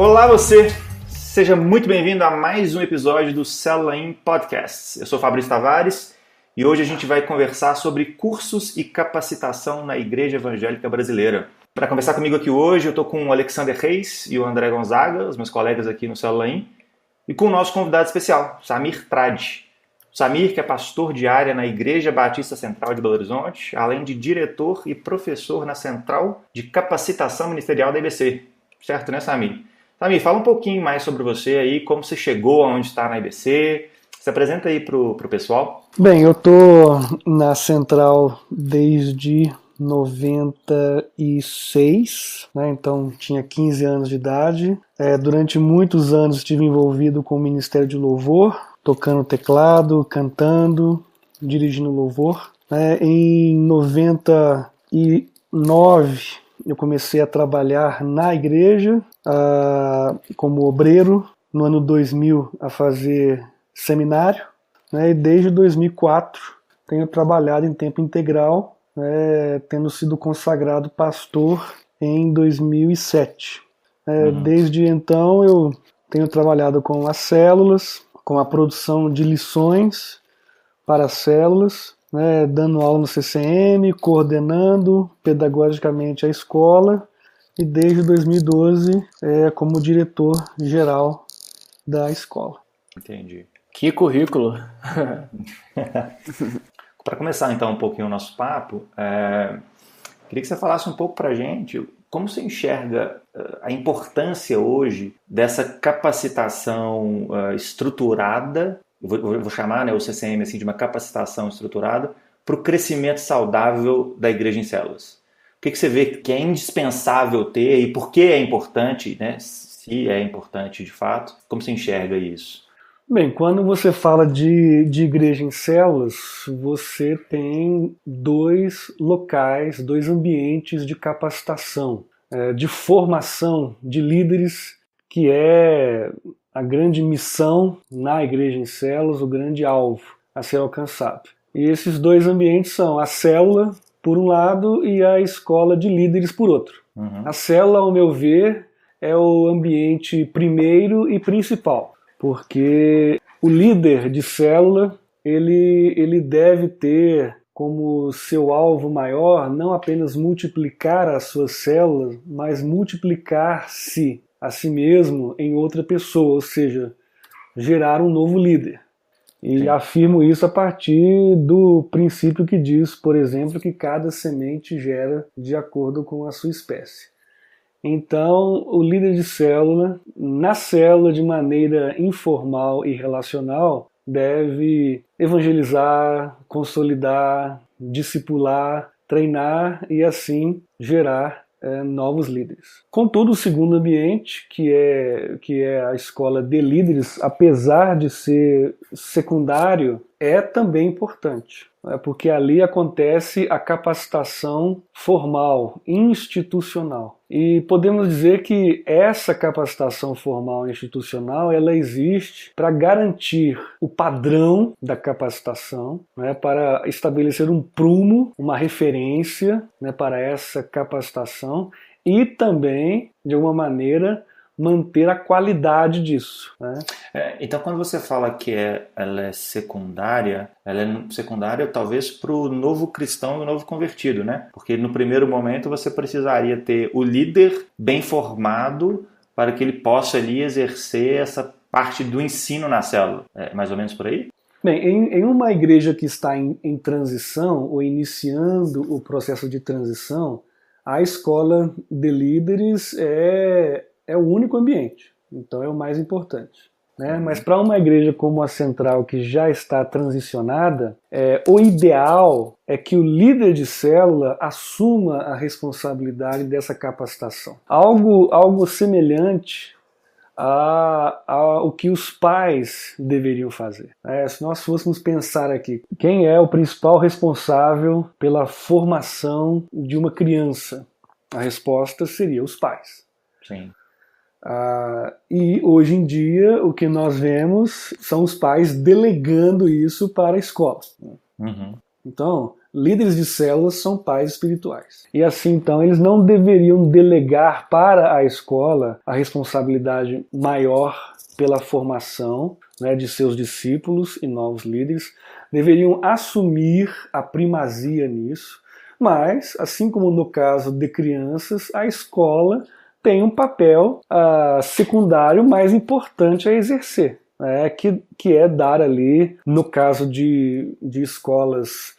Olá você! Seja muito bem-vindo a mais um episódio do Célula In Podcast. Eu sou Fabrício Tavares e hoje a gente vai conversar sobre cursos e capacitação na Igreja Evangélica Brasileira. Para conversar comigo aqui hoje, eu estou com o Alexander Reis e o André Gonzaga, os meus colegas aqui no Célula In, e com o nosso convidado especial, Samir Tradi. O Samir, que é pastor de área na Igreja Batista Central de Belo Horizonte, além de diretor e professor na Central de Capacitação Ministerial da IBC. Certo, né, Samir? Samir, fala um pouquinho mais sobre você aí, como você chegou aonde está na IBC. Se apresenta aí pro pessoal. Bem, eu tô na Central desde 96, né? Então tinha 15 anos de idade. Durante muitos anos estive envolvido com o Ministério de Louvor, tocando teclado, cantando, dirigindo louvor. Em 99 eu comecei a trabalhar na igreja como obreiro. No ano 2000 a fazer seminário, né? E desde 2004 tenho trabalhado em tempo integral, tendo sido consagrado pastor em 2007. Desde então eu tenho trabalhado com as células, com a produção de lições para as células, dando aula no CCM, coordenando pedagogicamente a escola e desde 2012 como diretor-geral da escola. Entendi. Que currículo! Para começar então um pouquinho o nosso papo, queria que você falasse um pouco para a gente como você enxerga a importância hoje dessa capacitação estruturada, vou chamar o CCM assim, de uma capacitação estruturada, para o crescimento saudável da igreja em células. O que você vê que é indispensável ter e por que é importante, né? Se é importante de fato, como você enxerga isso? Bem, quando você fala de igreja em células, você tem dois locais, dois ambientes de capacitação, de formação de líderes, que é a grande missão na igreja em células, o grande alvo a ser alcançado. E esses dois ambientes são a célula, por um lado, e a escola de líderes, por outro. Uhum. A célula, ao meu ver, é o ambiente primeiro e principal, porque o líder de célula, ele deve ter como seu alvo maior não apenas multiplicar as suas células, mas multiplicar-se a si mesmo em outra pessoa, ou seja, gerar um novo líder. E Sim. Afirmo isso a partir do princípio que diz, por exemplo, que cada semente gera de acordo com a sua espécie. Então, o líder de célula, na célula de maneira informal e relacional, deve evangelizar, consolidar, discipular, treinar e assim gerar novos líderes. Contudo, o segundo ambiente, que é a escola de líderes, apesar de ser secundário, é também importante, porque ali acontece a capacitação formal, institucional. E podemos dizer que essa capacitação formal e institucional, ela existe para garantir o padrão da capacitação, para estabelecer um prumo, uma referência, para essa capacitação e também, de alguma maneira, manter a qualidade disso. Então, quando você fala que ela é secundária talvez para o novo cristão e o novo convertido, né? Porque no primeiro momento você precisaria ter o líder bem formado para que ele possa ali exercer essa parte do ensino na célula. É mais ou menos por aí? Bem, em uma igreja que está em transição ou iniciando o processo de transição, a escola de líderes é o único ambiente, então é o mais importante. Mas para uma igreja como a Central, que já está transicionada, o ideal é que o líder de célula assuma a responsabilidade dessa capacitação. Algo semelhante ao que os pais deveriam fazer. Se nós fôssemos pensar aqui, quem é o principal responsável pela formação de uma criança? A resposta seria os pais. Sim. E hoje em dia o que nós vemos são os pais delegando isso para a escola. Uhum. Então, líderes de células são pais espirituais. E assim, então, eles não deveriam delegar para a escola a responsabilidade maior pela formação, né, de seus discípulos e novos líderes. Deveriam assumir a primazia nisso. Mas, assim como no caso de crianças, a escola tem um papel secundário mais importante a exercer, né, que é dar ali, no caso de escolas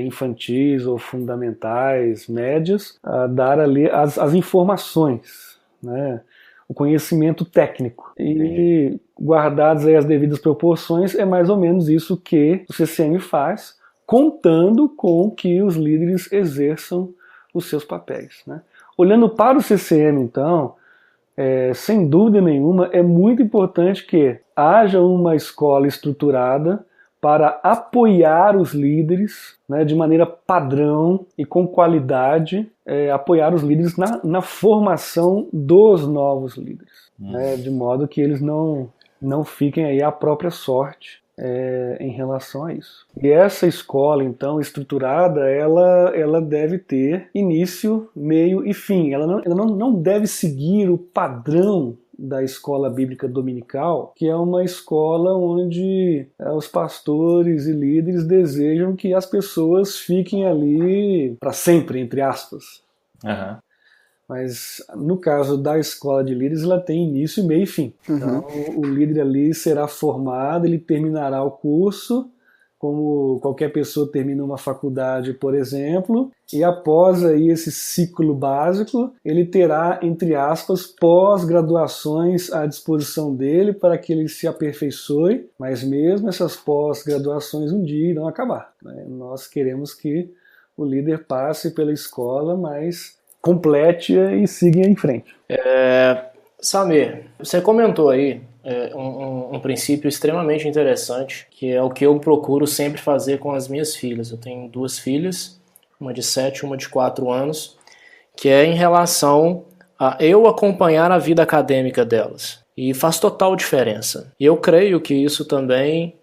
infantis ou fundamentais, médias, dar ali as informações, né, o conhecimento técnico. E, guardadas aí as devidas proporções, é mais ou menos isso que o CCM faz, contando com que os líderes exerçam os seus papéis, né? Olhando para o CCM, então, sem dúvida nenhuma, é muito importante que haja uma escola estruturada para apoiar os líderes, né, de maneira padrão e com qualidade, apoiar os líderes na formação dos novos líderes, né, de modo que eles não fiquem aí à própria sorte em relação a isso. E essa escola, então, estruturada, ela deve ter início, meio e fim. Ela não deve seguir o padrão da escola bíblica dominical, que é uma escola onde os pastores e líderes desejam que as pessoas fiquem ali para sempre, entre aspas. Uhum. Mas no caso da escola de líderes, ela tem início, meio e fim. Então, o líder ali será formado, ele terminará o curso, como qualquer pessoa termina uma faculdade, por exemplo, e após aí esse ciclo básico, ele terá, entre aspas, pós-graduações à disposição dele para que ele se aperfeiçoe, mas mesmo essas pós-graduações um dia irão acabar, né? Nós queremos que o líder passe pela escola, mas complete-a e siga em frente. Samir, você comentou aí um princípio extremamente interessante, que é o que eu procuro sempre fazer com as minhas filhas. Eu tenho 2 filhas, uma de 7 e uma de 4 anos, que é em relação a eu acompanhar a vida acadêmica delas. E faz total diferença. E eu creio que isso também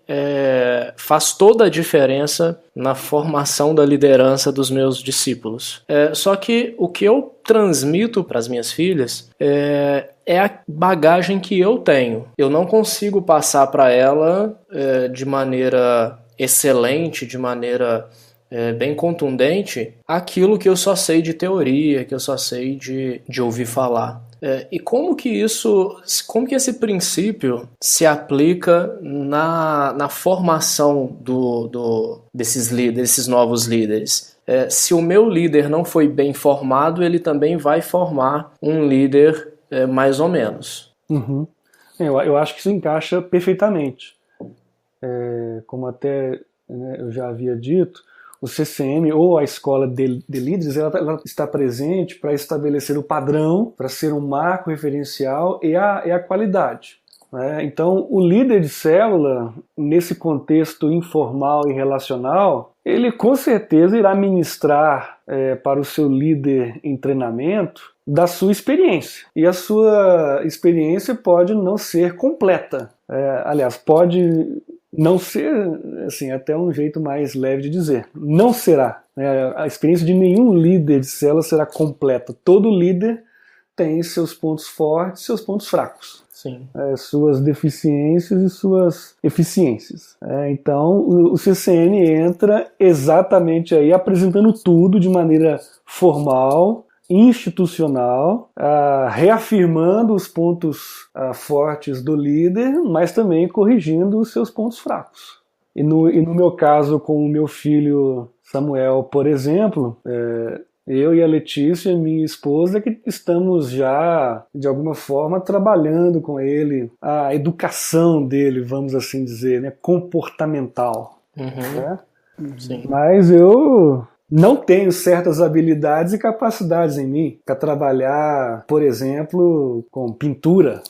faz toda a diferença na formação da liderança dos meus discípulos. Só que o que eu transmito para as minhas filhas é a bagagem que eu tenho. Eu não consigo passar para ela de maneira excelente, de maneira bem contundente, aquilo que eu só sei de teoria, que eu só sei de ouvir falar. E como que esse princípio se aplica na formação desses novos líderes? Se o meu líder não foi bem formado, ele também vai formar um líder mais ou menos. Uhum. Eu acho que isso encaixa perfeitamente. Como até eu já havia dito, o CCM ou a escola de líderes ela está presente para estabelecer o padrão, para ser um marco referencial e a qualidade, né? Então, o líder de célula, nesse contexto informal e relacional, ele com certeza irá ministrar para o seu líder em treinamento da sua experiência. E a sua experiência pode não ser completa. Aliás, pode não ser, assim, até um jeito mais leve de dizer. Não será. A experiência de nenhum líder de célula será completa. Todo líder tem seus pontos fortes e seus pontos fracos. Sim. Suas deficiências e suas eficiências. Então, o CCM entra exatamente aí apresentando tudo de maneira formal, institucional, reafirmando os pontos fortes do líder, mas também corrigindo os seus pontos fracos. E no meu caso, com o meu filho Samuel, por exemplo, eu e a Letícia, minha esposa, que estamos já, de alguma forma, trabalhando com ele, a educação dele, vamos assim dizer, né, comportamental. Né? Sim. Mas eu não tenho certas habilidades e capacidades em mim para trabalhar, por exemplo, com pintura,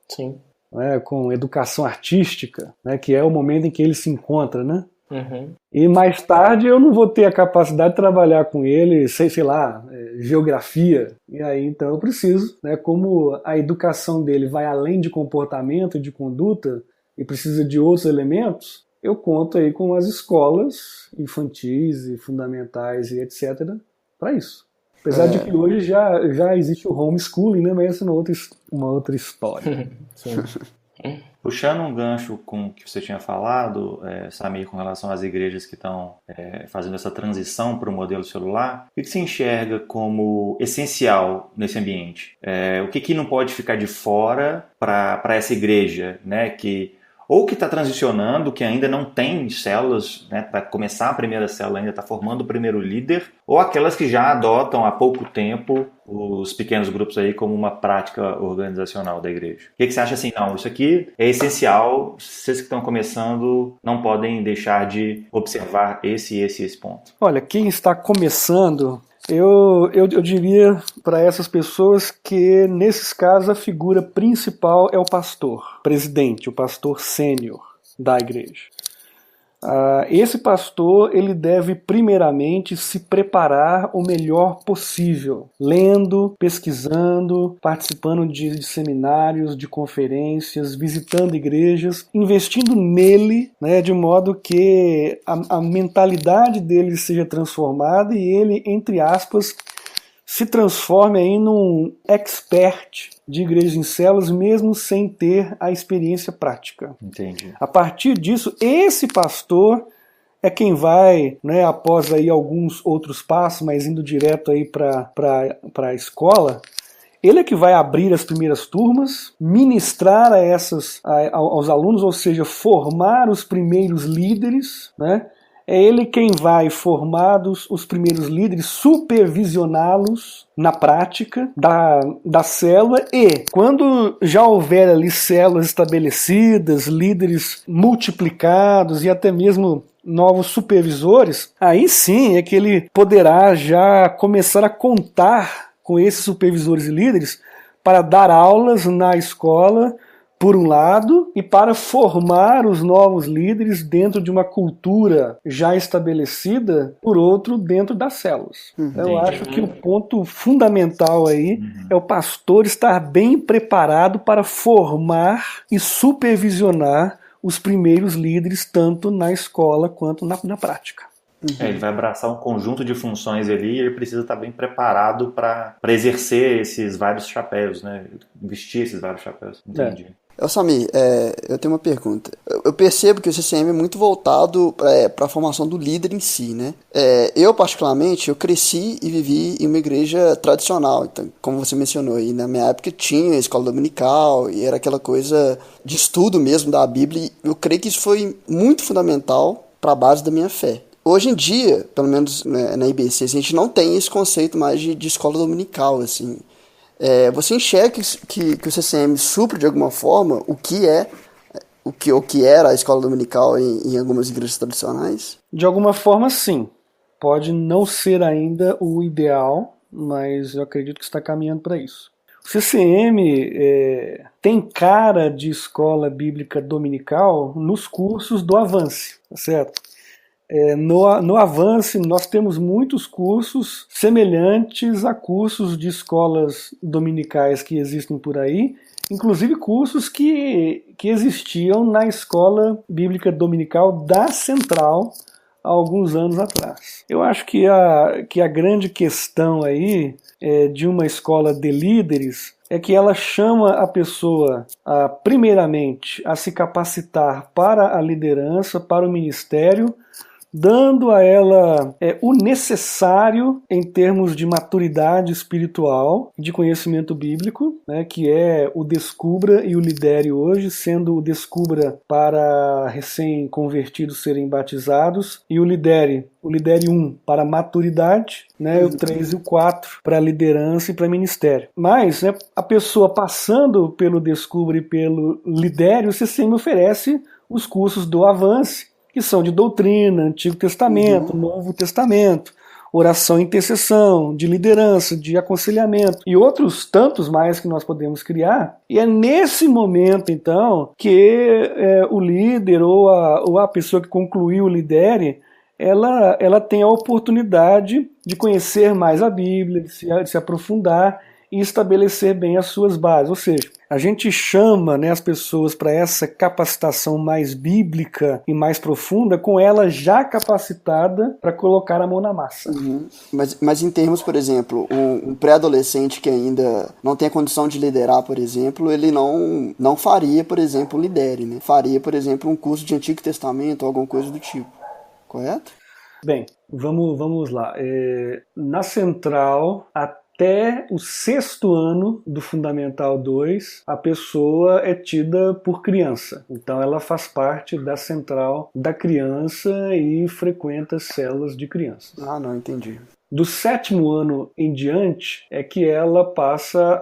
Sim. né, com educação artística, né, que é o momento em que ele se encontra, né? Uhum. E mais tarde eu não vou ter a capacidade de trabalhar com ele, sei lá, geografia. E aí então eu preciso, né, como a educação dele vai além de comportamento e de conduta e precisa de outros elementos, eu conto aí com as escolas infantis e fundamentais e etc. para isso. Apesar de que hoje já existe o homeschooling, né? Mas essa é uma outra história. Puxando um gancho com o que você tinha falado, Samir, com relação às igrejas que estão fazendo essa transição para o modelo celular, o que você enxerga como essencial nesse ambiente? O que não pode ficar de fora para essa igreja, né, ou que está transicionando, que ainda não tem células, né, para começar a primeira célula, ainda está formando o primeiro líder, ou aquelas que já adotam há pouco tempo os pequenos grupos aí como uma prática organizacional da igreja? O que você acha assim? Não, isso aqui é essencial, vocês que estão começando não podem deixar de observar esse ponto. Olha, quem está começando, eu diria para essas pessoas que, nesses casos, a figura principal é o pastor, presidente, o pastor sênior da igreja. Esse pastor, ele deve primeiramente se preparar o melhor possível, lendo, pesquisando, participando de seminários, de conferências, visitando igrejas, investindo nele, né, de modo que a mentalidade dele seja transformada e ele, entre aspas, se transforme aí num expert de igrejas em células, mesmo sem ter a experiência prática. Entendi. A partir disso, esse pastor é quem vai, né, após aí alguns outros passos, mas indo direto aí para a escola, ele é que vai abrir as primeiras turmas, ministrar aos alunos, ou seja, formar os primeiros líderes, né? É ele quem vai formar os primeiros líderes, supervisioná-los na prática da célula, e quando já houver ali células estabelecidas, líderes multiplicados e até mesmo novos supervisores, aí sim é que ele poderá já começar a contar com esses supervisores e líderes para dar aulas na escola, por um lado, e para formar os novos líderes dentro de uma cultura já estabelecida, por outro, dentro das células. Eu acho que o ponto fundamental aí é o pastor estar bem preparado para formar e supervisionar os primeiros líderes, tanto na escola quanto na prática. Ele vai abraçar um conjunto de funções ali e ele precisa estar bem preparado para exercer esses vários chapéus, né? Vestir esses vários chapéus. Entendi. Samir, eu tenho uma pergunta. Eu percebo que o CCM é muito voltado para a formação do líder em si, né? Eu, particularmente, eu cresci e vivi em uma igreja tradicional. Então, como você mencionou aí, na minha época tinha escola dominical e era aquela coisa de estudo mesmo da Bíblia. E eu creio que isso foi muito fundamental para a base da minha fé. Hoje em dia, pelo menos na IBC, a gente não tem esse conceito mais de escola dominical, assim. Você enxerga que o CCM supre de alguma forma o que era a escola dominical em algumas igrejas tradicionais? De alguma forma, sim. Pode não ser ainda o ideal, mas eu acredito que está caminhando para isso. O CCM tem cara de escola bíblica dominical nos cursos do Avance, tá certo? No Avance, nós temos muitos cursos semelhantes a cursos de escolas dominicais que existem por aí, inclusive cursos que existiam na escola bíblica dominical da Central há alguns anos atrás. Eu acho que a grande questão aí de uma escola de líderes é que ela chama a pessoa, primeiramente, a se capacitar para a liderança, para o ministério, dando a ela o necessário em termos de maturidade espiritual, de conhecimento bíblico, né, que é o Descubra e o Lidere hoje, sendo o Descubra para recém-convertidos serem batizados e o Lidere 1 para maturidade, né, o 3 e o 4 para liderança e para ministério. Mas, né, a pessoa passando pelo Descubra e pelo Lidere, o CCM oferece os cursos do Avance, que são de doutrina, Antigo Testamento, Novo Testamento, oração e intercessão, de liderança, de aconselhamento e outros tantos mais que nós podemos criar. E é nesse momento, então, que o líder ou a pessoa que concluiu o Lidere, ela tem a oportunidade de conhecer mais a Bíblia, de se aprofundar e estabelecer bem as suas bases. Ou seja, a gente chama, né, as pessoas para essa capacitação mais bíblica e mais profunda, com ela já capacitada para colocar a mão na massa. Uhum. Mas em termos, por exemplo, um pré-adolescente que ainda não tem a condição de liderar, por exemplo, ele não faria, por exemplo, um lidere, né? Faria, por exemplo, um curso de Antigo Testamento ou alguma coisa do tipo, correto? Bem, vamos lá. Na Central, até o 6º ano do Fundamental 2, a pessoa é tida por criança. Então ela faz parte da Central da Criança e frequenta células de crianças. Ah, não, entendi. Do 7º ano em diante é que ela passa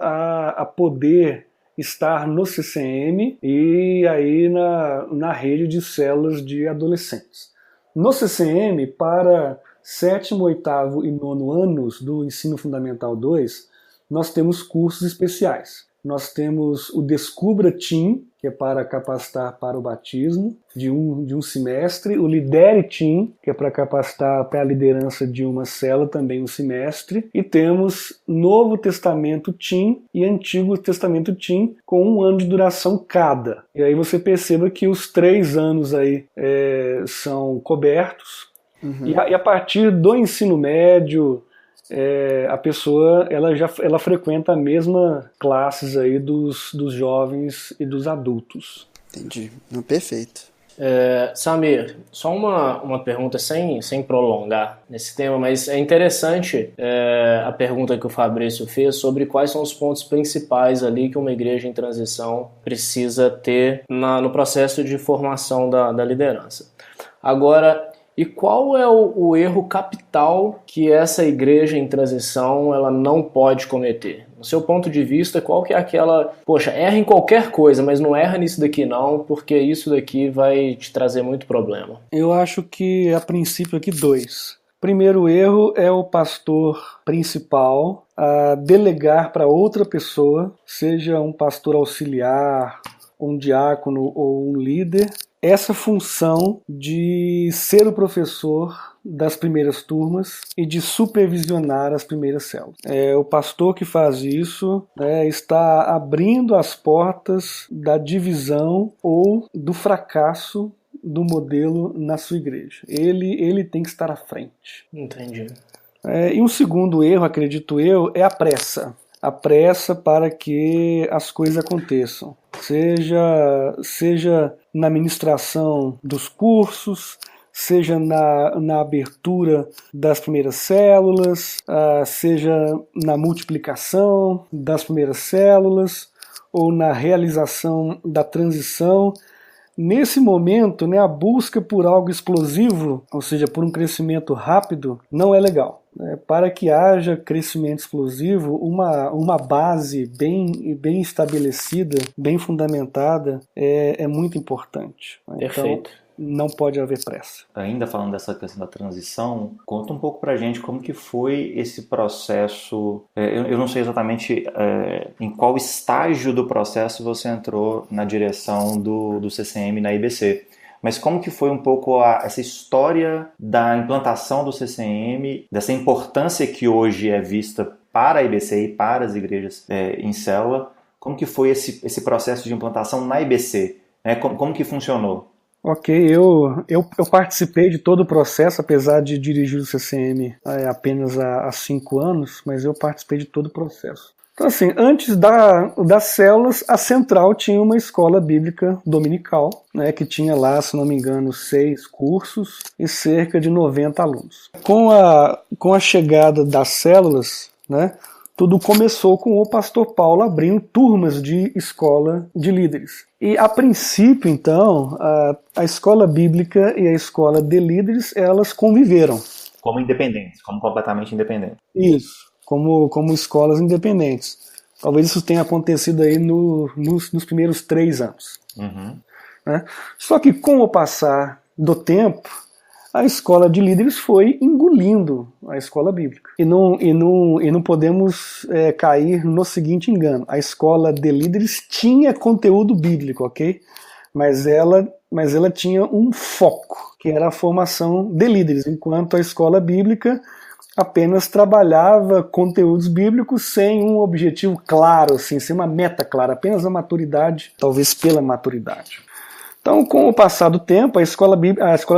a poder estar no CCM e aí na rede de células de adolescentes. No CCM, para 7º, 8º e 9º anos do Ensino Fundamental 2, nós temos cursos especiais. Nós temos o Descubra Team, que é para capacitar para o batismo, de um semestre. O Lidere Team, que é para capacitar para a liderança de uma célula, também um semestre. E temos Novo Testamento Team e Antigo Testamento Team, com 1 ano de duração cada. E aí você perceba que os 3 anos aí são cobertos. Uhum. E a partir do ensino médio, a pessoa ela frequenta a mesma classes aí dos jovens e dos adultos. Entendi. Perfeito. Samir, só uma pergunta sem prolongar nesse tema, mas é interessante a pergunta que o Fabrício fez sobre quais são os pontos principais ali que uma igreja em transição precisa ter no processo de formação da liderança. Agora, e qual é o erro capital que essa igreja em transição ela não pode cometer? No seu ponto de vista, qual que é aquela... Poxa, erra em qualquer coisa, mas não erra nisso daqui não, porque isso daqui vai te trazer muito problema. Eu acho que, a princípio, aqui 2. Primeiro erro é o pastor principal a delegar para outra pessoa, seja um pastor auxiliar, um diácono ou um líder, essa função de ser o professor das primeiras turmas e de supervisionar as primeiras células. O pastor que faz isso está abrindo as portas da divisão ou do fracasso do modelo na sua igreja. Ele tem que estar à frente. Entendi. E um segundo erro, acredito eu, é a pressa. A pressa para que as coisas aconteçam. Seja na ministração dos cursos, seja na abertura das primeiras células, seja na multiplicação das primeiras células, ou na realização da transição. Nesse momento, a busca por algo explosivo, ou seja, por um crescimento rápido, não é legal. Para que haja crescimento explosivo, uma base bem estabelecida, bem fundamentada, é muito importante. Perfeito. Então, não pode haver pressa. Ainda falando dessa questão da transição, conta um pouco pra gente como que foi esse processo. Eu não sei exatamente em qual estágio do processo você entrou na direção do CCM na IBC. Mas como que foi um pouco essa história da implantação do CCM, dessa importância que hoje é vista para a IBC e para as igrejas em célula? Como que foi esse processo de implantação na IBC? Como que funcionou? Ok, eu participei de todo o processo, apesar de dirigir o CCM apenas há 5 anos, mas eu participei de todo o processo. Então, assim, antes das células, a Central tinha uma escola bíblica dominical, que tinha lá, se não me engano, 6 cursos e cerca de 90 alunos. Com a chegada das células, tudo começou com o pastor Paulo abrindo turmas de escola de líderes. E, a princípio, então, a escola bíblica e a escola de líderes, elas conviveram. Como independentes, como completamente independentes. Isso. Como escolas independentes. Talvez isso tenha acontecido aí nos primeiros 3 anos. Uhum. Só que com o passar do tempo, a escola de líderes foi engolindo a escola bíblica. E não podemos cair no seguinte engano. A escola de líderes tinha conteúdo bíblico, ok? Mas ela tinha um foco, que era a formação de líderes, enquanto a escola bíblica apenas trabalhava conteúdos bíblicos sem um objetivo claro, assim, sem uma meta clara, apenas a maturidade, talvez pela maturidade. Então, com o passar do tempo, a escola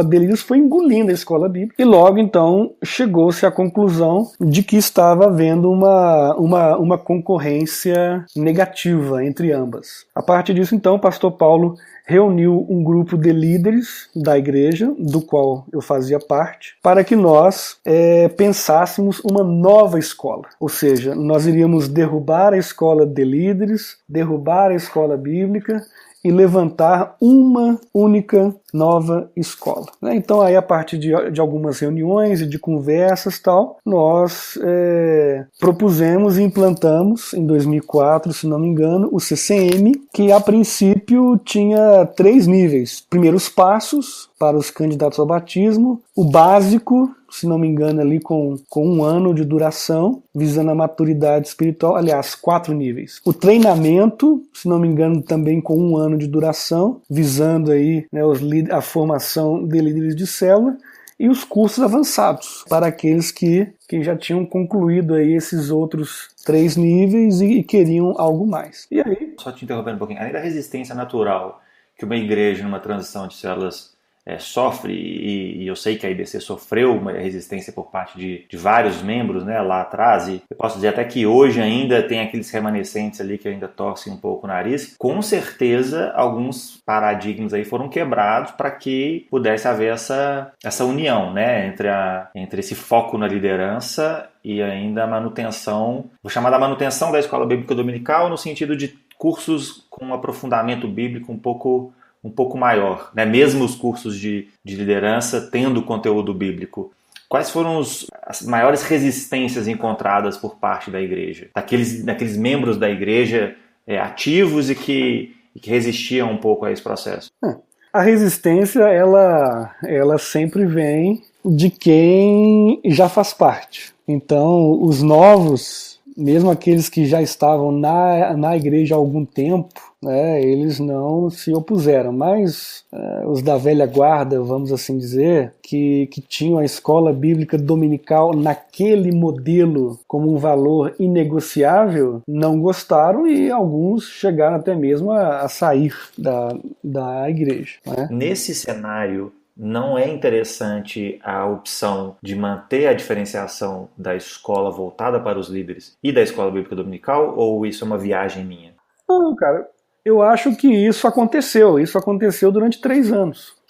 Delírios foi engolindo a escola bíblica e logo então chegou-se à conclusão de que estava havendo uma concorrência negativa entre ambas. A partir disso, então, o pastor Paulo reuniu um grupo de líderes da igreja, do qual eu fazia parte, para que nós pensássemos uma nova escola. Ou seja, nós iríamos derrubar a escola de líderes, derrubar a escola bíblica e levantar uma única nova escola. Então aí a partir de algumas reuniões e de conversas tal, nós propusemos e implantamos em 2004, se não me engano, o CCM, que a princípio tinha 3 níveis. Primeiros passos para os candidatos ao batismo, o básico, se não me engano, ali com 1 ano de duração, visando a maturidade espiritual, aliás, 4 níveis. O treinamento, se não me engano, também com 1 ano de duração, visando aí, né, a formação de líderes de célula, e os cursos avançados, para aqueles que já tinham concluído aí esses outros 3 níveis e queriam algo mais. E aí? Só te interrompendo um pouquinho, além da resistência natural que uma igreja numa transição de células sofre, e eu sei que a IBC sofreu uma resistência por parte de vários membros, né, lá atrás, e eu posso dizer até que hoje ainda tem aqueles remanescentes ali que ainda torcem um pouco o nariz. Com certeza alguns paradigmas aí foram quebrados para que pudesse haver essa união, né, entre esse foco na liderança e ainda a manutenção, vou chamar da manutenção da escola bíblica dominical no sentido de cursos com aprofundamento bíblico um pouco maior, né? Mesmo os cursos de liderança tendo conteúdo bíblico. Quais foram as maiores resistências encontradas por parte da igreja? Daqueles membros da igreja ativos e que resistiam um pouco a esse processo? A resistência, ela sempre vem de quem já faz parte. Então, os novos, mesmo aqueles que já estavam na igreja há algum tempo, né, eles não se opuseram, mas os da velha guarda, vamos assim dizer, que tinham a escola bíblica dominical naquele modelo como um valor inegociável, não gostaram e alguns chegaram até mesmo a sair da igreja. Né? Nesse cenário, não é interessante a opção de manter a diferenciação da escola voltada para os líderes e da escola bíblica dominical, ou isso é uma viagem minha? Não, cara, eu acho que isso aconteceu durante 3 anos.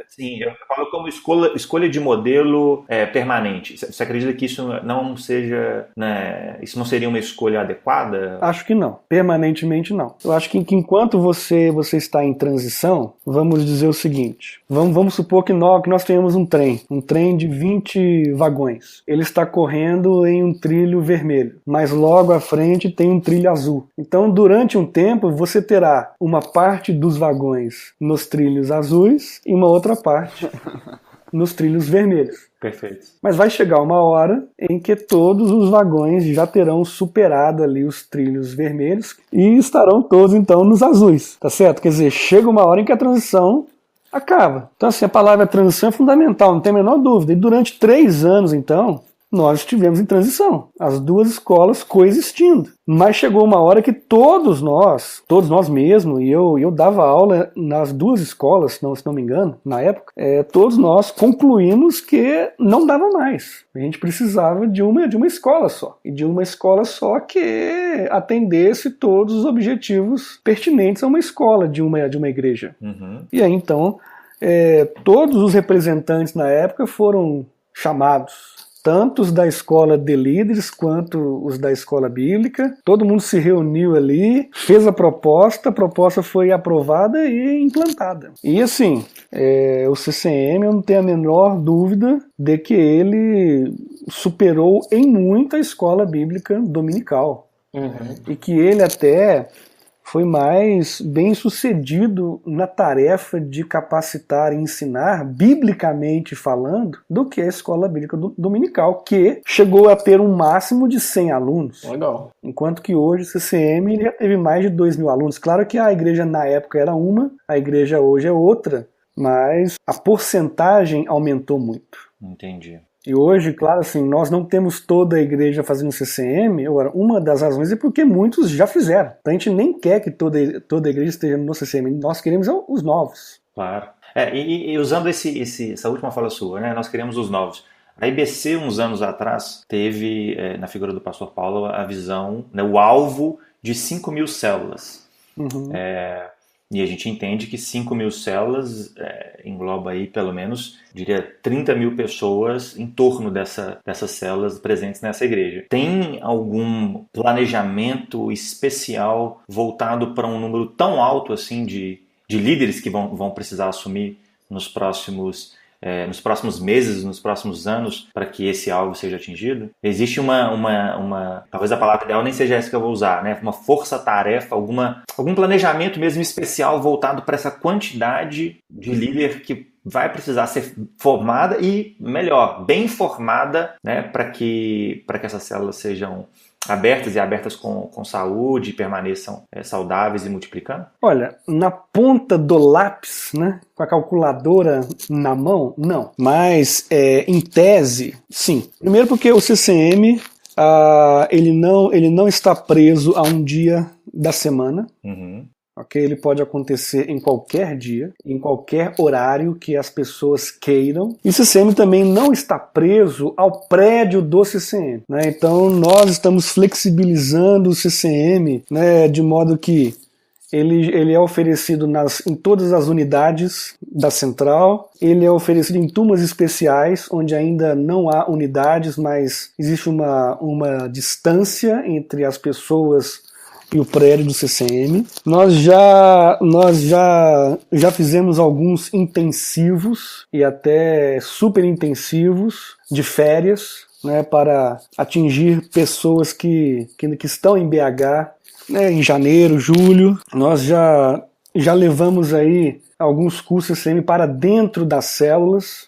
Sim, eu falo como escolha de modelo permanente. Você acredita que isso não seja, né, isso não seria uma escolha adequada? Acho que não, permanentemente não. Eu acho que enquanto você está em transição, vamos dizer o seguinte, vamos supor que nós tenhamos um trem de 20 vagões. Ele está correndo em um trilho vermelho, mas logo à frente tem um trilho azul. Então, durante um tempo, você terá uma parte dos vagões nos trilhos azuis e uma outra parte nos trilhos vermelhos. Perfeito. Mas vai chegar uma hora em que todos os vagões já terão superado ali os trilhos vermelhos e estarão todos então nos azuis, tá certo? Quer dizer, chega uma hora em que a transição acaba. Então assim, a palavra transição é fundamental, não tem a menor dúvida. E durante 3 anos então, nós estivemos em transição, as 2 escolas coexistindo. Mas chegou uma hora que todos nós mesmos, e eu dava aula nas 2 escolas, se não me engano, na época, todos nós concluímos que não dava mais. A gente precisava de uma escola só. E de uma escola só que atendesse todos os objetivos pertinentes a uma escola, de uma igreja. Uhum. E aí então, todos os representantes na época foram chamados, tanto os da escola de líderes quanto os da escola bíblica. Todo mundo se reuniu ali, fez a proposta foi aprovada e implantada. E assim, o CCM, eu não tenho a menor dúvida de que ele superou em muito a escola bíblica dominical. Uhum. E que ele até foi mais bem sucedido na tarefa de capacitar e ensinar, biblicamente falando, do que a escola bíblica dominical, que chegou a ter um máximo de 100 alunos. Legal. Enquanto que hoje o CCM já teve mais de 2.000 alunos. Claro que a igreja na época era uma, a igreja hoje é outra, mas a porcentagem aumentou muito. Entendi. E hoje, claro, assim, nós não temos toda a igreja fazendo CCM. Agora, uma das razões é porque muitos já fizeram. Então a gente nem quer que toda a igreja esteja no CCM. Nós queremos os novos. Claro. E usando essa última fala sua, né? Nós queremos os novos. A IBC, uns anos atrás, teve, na figura do pastor Paulo, a visão, né, o alvo de 5.000 células. Uhum. E a gente entende que 5.000 células engloba aí, pelo menos, diria, 30.000 pessoas em torno dessas células presentes nessa igreja. Tem algum planejamento especial voltado para um número tão alto assim de líderes que vão precisar assumir nos próximos meses, nos próximos anos, para que esse alvo seja atingido? Existe talvez a palavra ideal nem seja essa que eu vou usar, né? Uma força-tarefa, algum planejamento mesmo especial voltado para essa quantidade de líder que vai precisar ser formada e, melhor, bem formada, né? Para que essas células sejam abertas com saúde e permaneçam saudáveis e multiplicando? Olha, na ponta do lápis, né, com a calculadora na mão, não. Mas, em tese, sim. Primeiro porque o CCM, ele não está preso a um dia da semana. Uhum. Okay? Ele pode acontecer em qualquer dia, em qualquer horário que as pessoas queiram. E o CCM também não está preso ao prédio do CCM, né? Então nós estamos flexibilizando o CCM, né, de modo que ele é oferecido em todas as unidades da central, ele é oferecido em turmas especiais, onde ainda não há unidades, mas existe uma distância entre as pessoas e o prédio do CCM. Nós já fizemos alguns intensivos e até super intensivos de férias, né, para atingir pessoas que estão em BH, né, em janeiro, julho. Nós já levamos aí alguns cursos CCM para dentro das células,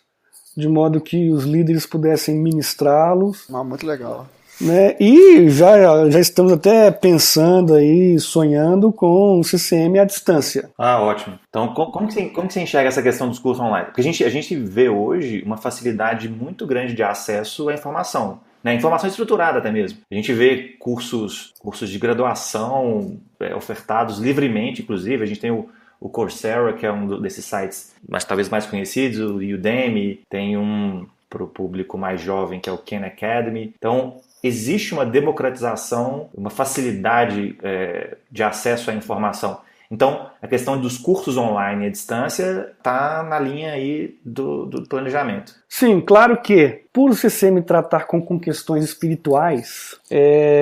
de modo que os líderes pudessem ministrá-los. Muito legal. Né? E já estamos até pensando aí, sonhando com o CCM à distância. Ótimo. Então, como que você enxerga essa questão dos cursos online? Porque a gente vê hoje uma facilidade muito grande de acesso à informação, né? Informação estruturada até mesmo. A gente vê cursos de graduação ofertados livremente, inclusive. A gente tem o Coursera, que é um desses sites talvez mais conhecidos, o Udemy, tem um para o público mais jovem, que é o Khan Academy. Então, existe uma democratização, uma facilidade de acesso à informação. Então, a questão dos cursos online à distância está na linha aí do planejamento. Sim, claro que, por o CCM tratar com questões espirituais,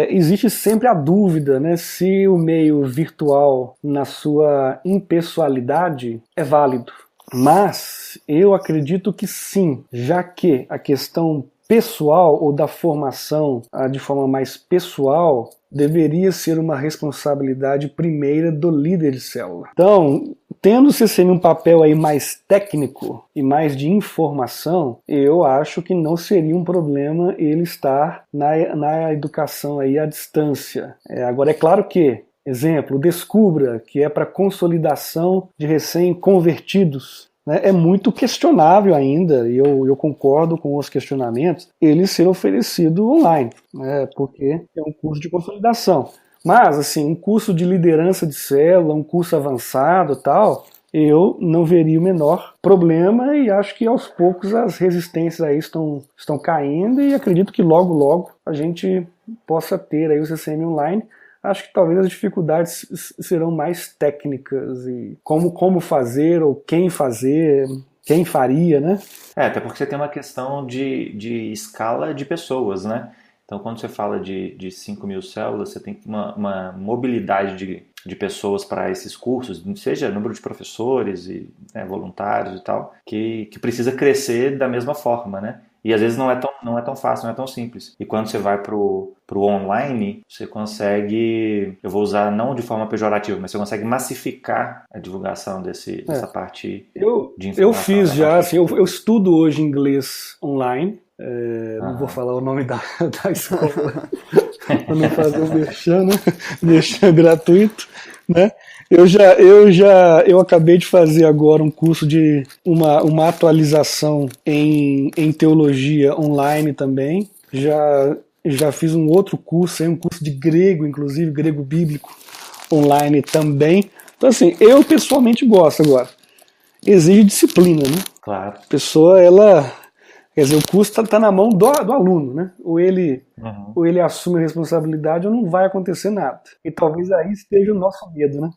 existe sempre a dúvida, né, se o meio virtual, na sua impessoalidade, é válido. Mas eu acredito que sim, já que a questão pessoal ou da formação de forma mais pessoal deveria ser uma responsabilidade primeira do líder de célula. Então, tendo o CCM um papel aí mais técnico e mais de informação, eu acho que não seria um problema ele estar na educação aí à distância. Agora, é claro que, exemplo, Descubra, que é para consolidação de recém-convertidos, né, é muito questionável ainda, e eu concordo com os questionamentos, ele ser oferecido online, né, porque é um curso de consolidação. Mas, assim, um curso de liderança de célula, um curso avançado e tal, eu não veria o menor problema e acho que aos poucos as resistências aí estão caindo e acredito que logo a gente possa ter aí o CCM online. Acho que talvez as dificuldades serão mais técnicas e como fazer ou quem fazer, quem faria, né? Até porque você tem uma questão de escala de pessoas, né? Então, quando você fala de 5.000 células, você tem uma mobilidade de pessoas para esses cursos, seja número de professores e voluntários e tal, que precisa crescer da mesma forma, né? E às vezes não é tão fácil, não é tão simples. E quando você vai pro online, você consegue, eu vou usar não de forma pejorativa, mas você consegue massificar a divulgação dessa parte de informação. Eu fiz já, assim, eu estudo hoje inglês online. Não vou falar o nome da escola para não fazer um merchan, né? Merchan gratuito, né? Eu acabei de fazer agora um curso de uma atualização em teologia online também. Já fiz um outro curso, um curso de grego, inclusive grego bíblico online também. Então assim, eu pessoalmente gosto agora. Exige disciplina, né? Claro. A pessoa, quer dizer, o curso está na mão do aluno, né? Ou ele assume a responsabilidade ou não vai acontecer nada. E talvez aí esteja o nosso medo, né?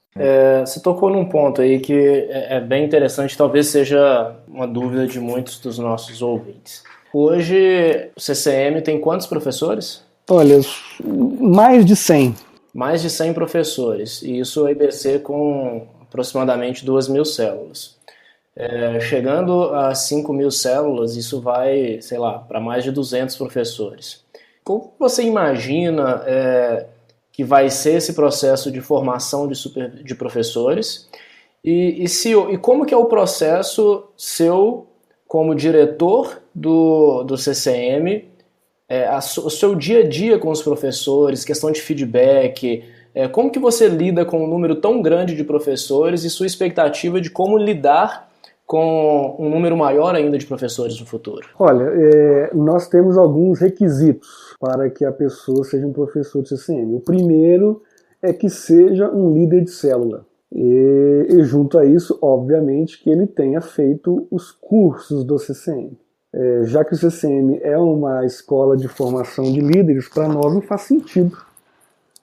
Você tocou num ponto aí que é bem interessante, talvez seja uma dúvida de muitos dos nossos ouvintes. Hoje, o CCM tem quantos professores? Olha, mais de 100. Mais de 100 professores, e isso o IBC com aproximadamente 2.000 células. Chegando a 5.000 células, isso vai, sei lá, para mais de 200 professores. Como você imagina que vai ser esse processo de formação de professores? E como que é o processo seu como diretor do CCM, o seu dia a dia com os professores, questão de feedback, como que você lida com um número tão grande de professores e sua expectativa de como lidar com um número maior ainda de professores no futuro? Olha, nós temos alguns requisitos para que a pessoa seja um professor de CCM. O primeiro é que seja um líder de célula. E junto a isso, obviamente, que ele tenha feito os cursos do CCM. Já que o CCM é uma escola de formação de líderes, para nós não faz sentido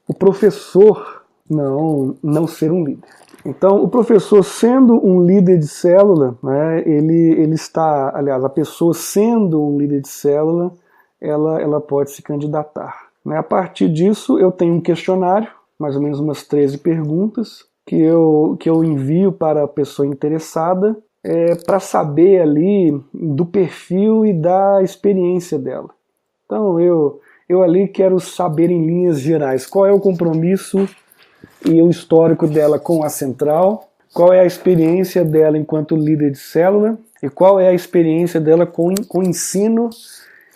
o professor não ser um líder. Então, o professor sendo um líder de célula, né, ele está, aliás, a pessoa sendo um líder de célula, ela pode se candidatar. Né? A partir disso, eu tenho um questionário, mais ou menos umas 13 perguntas, que eu envio para a pessoa interessada, para saber ali do perfil e da experiência dela. Então, eu ali quero saber em linhas gerais qual é o compromisso e o histórico dela com a central, qual é a experiência dela enquanto líder de célula e qual é a experiência dela com ensino,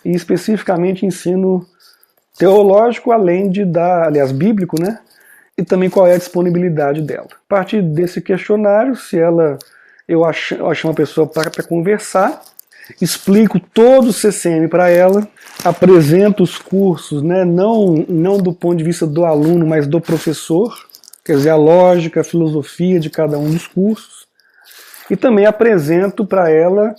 e especificamente ensino teológico, além de aliás, bíblico, né? E também qual é a disponibilidade dela. A partir desse questionário, eu acho uma pessoa para conversar, explico todo o CCM para ela, apresento os cursos, né, não do ponto de vista do aluno, mas do professor, quer dizer, a lógica, a filosofia de cada um dos cursos, e também apresento para ela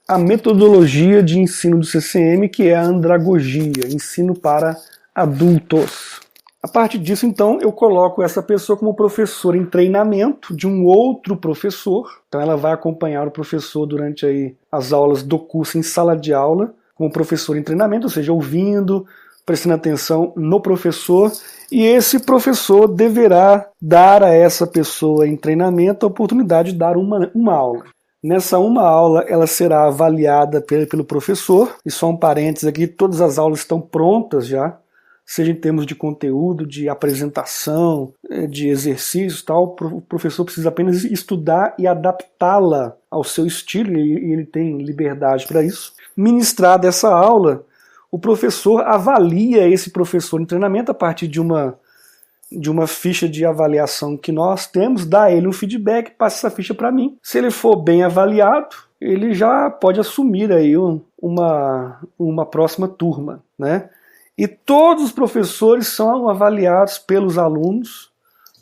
a metodologia de ensino do CCM, que é a andragogia, ensino para adultos. A partir disso, então, eu coloco essa pessoa como professor em treinamento de um outro professor. Então ela vai acompanhar o professor durante aí as aulas do curso em sala de aula, como professor em treinamento, ou seja, ouvindo, prestando atenção no professor, e esse professor deverá dar a essa pessoa em treinamento a oportunidade de dar uma aula. Nessa uma aula, ela será avaliada pelo professor, e só um parênteses aqui, todas as aulas estão prontas já, seja em termos de conteúdo, de apresentação, de exercícios e tal, o professor precisa apenas estudar e adaptá-la ao seu estilo, e ele tem liberdade para isso. Ministrada essa aula, o professor avalia esse professor em treinamento a partir de uma ficha de avaliação que nós temos, dá ele um feedback, passa essa ficha para mim. Se ele for bem avaliado, ele já pode assumir aí uma próxima turma, né? E todos os professores são avaliados pelos alunos,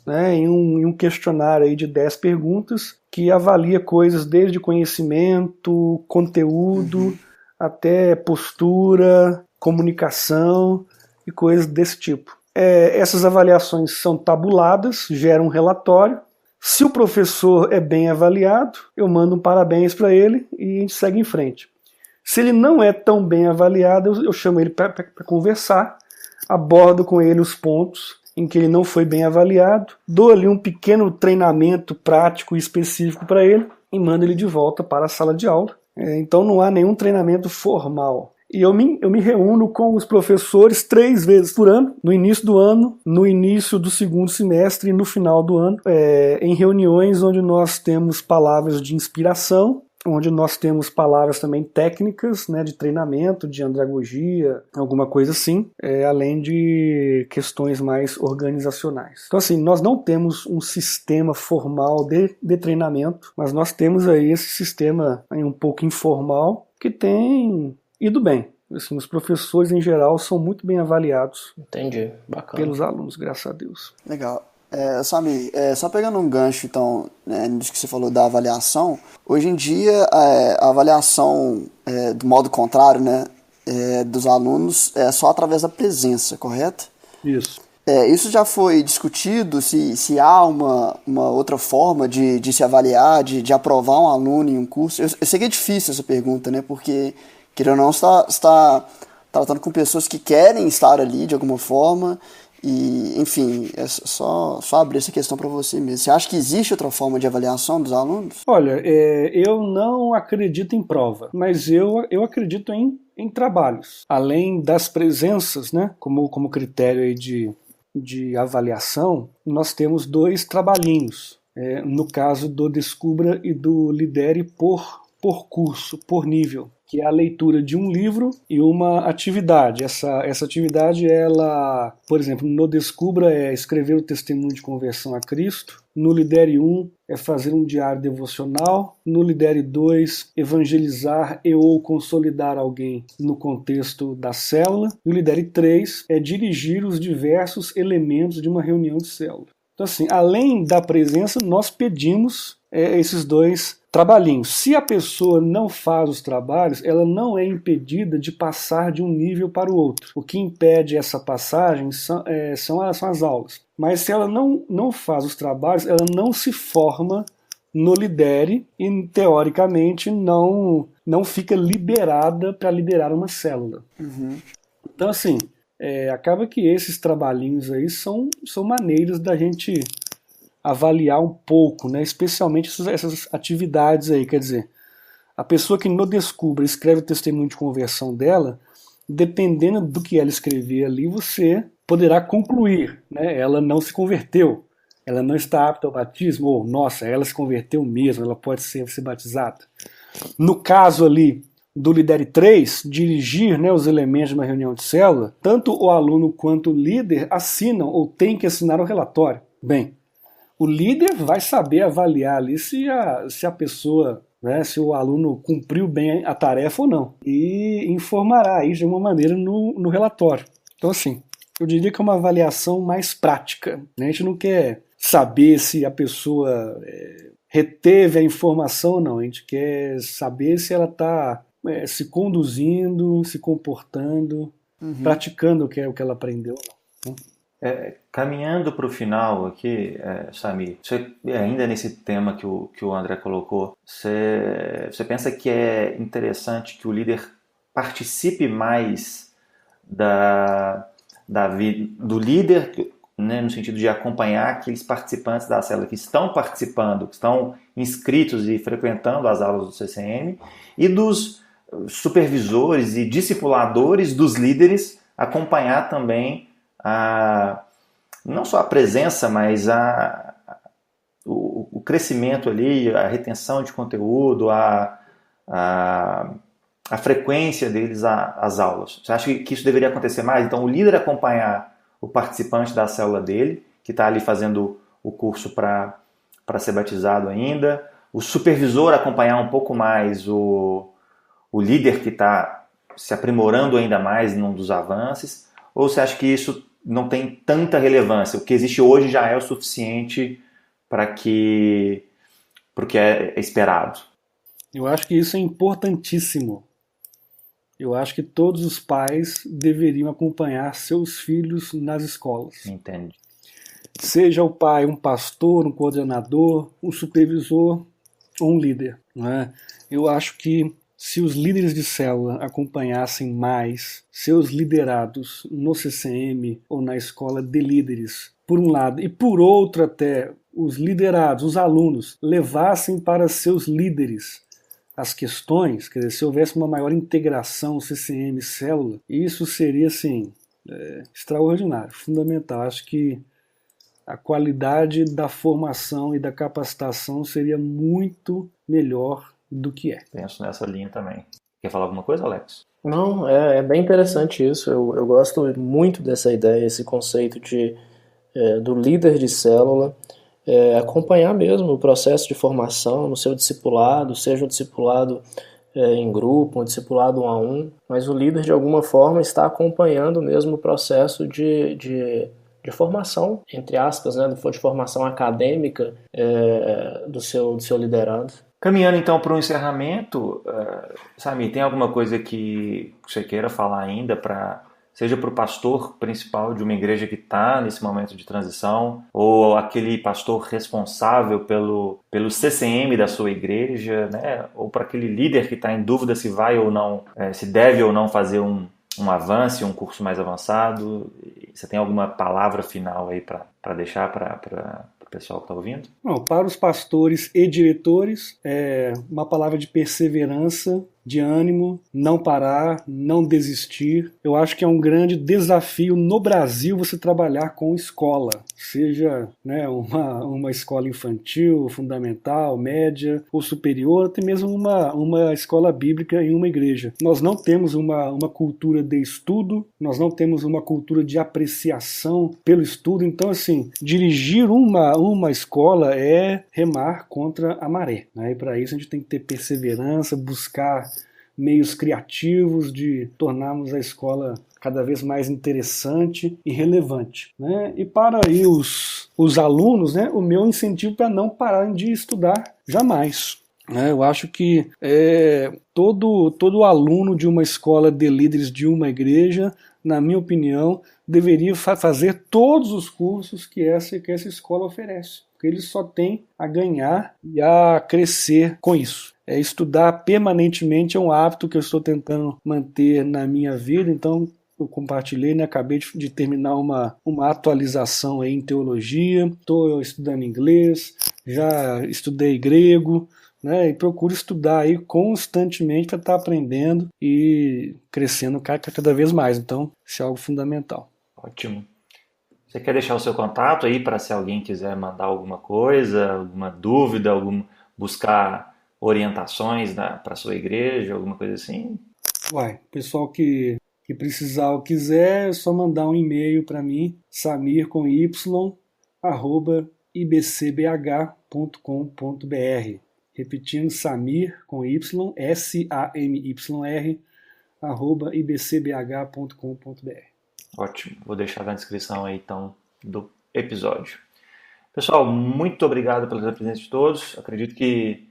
né, em um questionário aí de 10 perguntas que avalia coisas desde conhecimento, conteúdo, até postura, comunicação e coisas desse tipo. Essas avaliações são tabuladas, geram um relatório. Se o professor é bem avaliado, eu mando um parabéns para ele e a gente segue em frente. Se ele não é tão bem avaliado, eu chamo ele para conversar, abordo com ele os pontos em que ele não foi bem avaliado, dou ali um pequeno treinamento prático e específico para ele e mando ele de volta para a sala de aula. Então não há nenhum treinamento formal. E eu me reúno com os professores 3 vezes por ano, no início do ano, no início do segundo semestre e no final do ano, em reuniões onde nós temos palavras de inspiração, onde nós temos palavras também técnicas, né, de treinamento, de andragogia, alguma coisa assim, além de questões mais organizacionais. Então assim, nós não temos um sistema formal de treinamento, mas nós temos aí esse sistema aí um pouco informal que tem ido bem. Assim, os professores em geral são muito bem avaliados. Entendi, bacana. Pelos alunos, graças a Deus. Legal. Samir, só pegando um gancho, então, né, nisso que você falou da avaliação, hoje em dia a avaliação, do modo contrário, né, dos alunos é só através da presença, correto? Isso. Isso já foi discutido, se há uma outra forma de se avaliar, de aprovar um aluno em um curso? Eu sei que é difícil essa pergunta, né, porque, querendo ou não, está tratando com pessoas que querem estar ali de alguma forma. E, enfim, é só abrir essa questão para você mesmo. Você acha que existe outra forma de avaliação dos alunos? Olha, eu não acredito em prova, mas eu acredito em trabalhos. Além das presenças, né, como critério aí de avaliação, nós temos 2 trabalhinhos. No caso do Descubra e do Lidere por curso, por nível, que é a leitura de um livro e uma atividade. Essa atividade, ela, por exemplo, no Descubra é escrever o testemunho de conversão a Cristo, no Lidere 1 é fazer um diário devocional, no Lidere 2 evangelizar e ou consolidar alguém no contexto da célula, e o Lidere 3 é dirigir os diversos elementos de uma reunião de célula. Então assim, além da presença, nós pedimos esses 2 trabalhinhos. Se a pessoa não faz os trabalhos, ela não é impedida de passar de um nível para o outro. O que impede essa passagem são as aulas. Mas se ela não faz os trabalhos, ela não se forma no Lidere e, teoricamente, não fica liberada para liderar uma célula. Uhum. Então, assim, acaba que esses trabalhinhos aí são maneiras da gente avaliar um pouco, né? Especialmente essas atividades aí, quer dizer, a pessoa que no Descubra escreve o testemunho de conversão dela, dependendo do que ela escrever ali, você poderá concluir, né? Ela não se converteu, ela não está apta ao batismo, ou, nossa, ela se converteu mesmo, ela pode ser batizada. No caso ali do Lidere 3, dirigir, né, os elementos de uma reunião de célula, tanto o aluno quanto o líder assinam ou têm que assinar o relatório. Bem, o líder vai saber avaliar ali se a pessoa, né, se o aluno cumpriu bem a tarefa ou não. E informará aí de uma maneira no relatório. Então, assim, eu diria que é uma avaliação mais prática, né? A gente não quer saber se a pessoa reteve a informação ou não. A gente quer saber se ela está se conduzindo, se comportando, praticando o que ela aprendeu ou não. Caminhando para o final aqui, Samir, ainda nesse tema que o André colocou, você pensa que é interessante que o líder participe mais do líder, né, no sentido de acompanhar aqueles participantes da célula que estão participando, que estão inscritos e frequentando as aulas do CCM, e dos supervisores e discipuladores dos líderes acompanhar também não só a presença, mas o crescimento ali, a retenção de conteúdo, a frequência deles às aulas. Você acha que isso deveria acontecer mais? Então, o líder acompanhar o participante da célula dele, que está ali fazendo o curso para ser batizado ainda, o supervisor acompanhar um pouco mais o líder que está se aprimorando ainda mais num dos avanços, ou você acha que isso não tem tanta relevância? O que existe hoje já é o suficiente para que é esperado? Eu acho que isso é importantíssimo. Eu acho que todos os pais deveriam acompanhar seus filhos nas escolas. Entende? Seja o pai um pastor, um coordenador, um supervisor ou um líder. Não é? Eu acho que se os líderes de célula acompanhassem mais seus liderados no CCM ou na escola de líderes, por um lado, e por outro até os liderados, os alunos, levassem para seus líderes as questões, quer dizer, se houvesse uma maior integração CCM-célula, isso seria, assim, extraordinário, fundamental. Acho que a qualidade da formação e da capacitação seria muito melhor do que é. Penso nessa linha também. Quer falar alguma coisa, Alex? Não, é bem interessante isso. Eu gosto muito dessa ideia, esse conceito do líder de célula, acompanhar mesmo o processo de formação no seu discipulado, seja um discipulado em grupo, um discipulado 1 a 1, mas o líder de alguma forma está acompanhando mesmo o processo de formação, entre aspas, né, de formação acadêmica do seu liderando. Caminhando então para o encerramento, Samir, tem alguma coisa que você queira falar ainda, seja para o pastor principal de uma igreja que está nesse momento de transição, ou aquele pastor responsável pelo CCM da sua igreja, né? Ou para aquele líder que está em dúvida se vai ou não, se deve ou não fazer um avanço, um curso mais avançado? Você tem alguma palavra final aí para deixar para o pessoal que está ouvindo? Não, para os pastores e diretores, uma palavra de perseverança, de ânimo, não parar, não desistir. Eu acho que é um grande desafio no Brasil você trabalhar com escola, seja, né, uma escola infantil, fundamental, média ou superior, até mesmo uma escola bíblica em uma igreja. Nós não temos uma cultura de estudo, nós não temos uma cultura de apreciação pelo estudo. Então, assim, dirigir uma escola é remar contra a maré, né? E para isso a gente tem que ter perseverança, buscar meios criativos de tornarmos a escola cada vez mais interessante e relevante, né? E para aí os alunos, né, o meu incentivo para não pararem de estudar jamais. Eu acho que todo aluno de uma escola de líderes de uma igreja, na minha opinião, deveria fazer todos os cursos que essa escola oferece, porque ele só tem a ganhar e a crescer com isso. Estudar permanentemente é um hábito que eu estou tentando manter na minha vida, então eu compartilhei, né? Acabei de terminar uma atualização aí em teologia, estou estudando inglês, já estudei grego, né? E procuro estudar aí constantemente para estar aprendendo e crescendo cada vez mais. Então, isso é algo fundamental. Ótimo. Você quer deixar o seu contato aí para se alguém quiser mandar alguma coisa, alguma dúvida, buscar orientações para a sua igreja, alguma coisa assim? Pessoal que precisar ou quiser, é só mandar um e-mail para mim, samir com y, @ibcbh.com.br. Repetindo, samir com y, SAMYR, @ibcbh.com.br. Ótimo, vou deixar na descrição aí então do episódio. Pessoal, muito obrigado pela presença de todos. Acredito que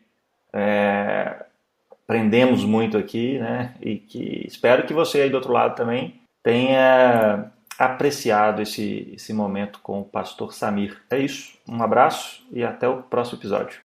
aprendemos muito aqui, né? E que espero que você aí do outro lado também tenha apreciado esse momento com o pastor Samir. É isso, um abraço e até o próximo episódio.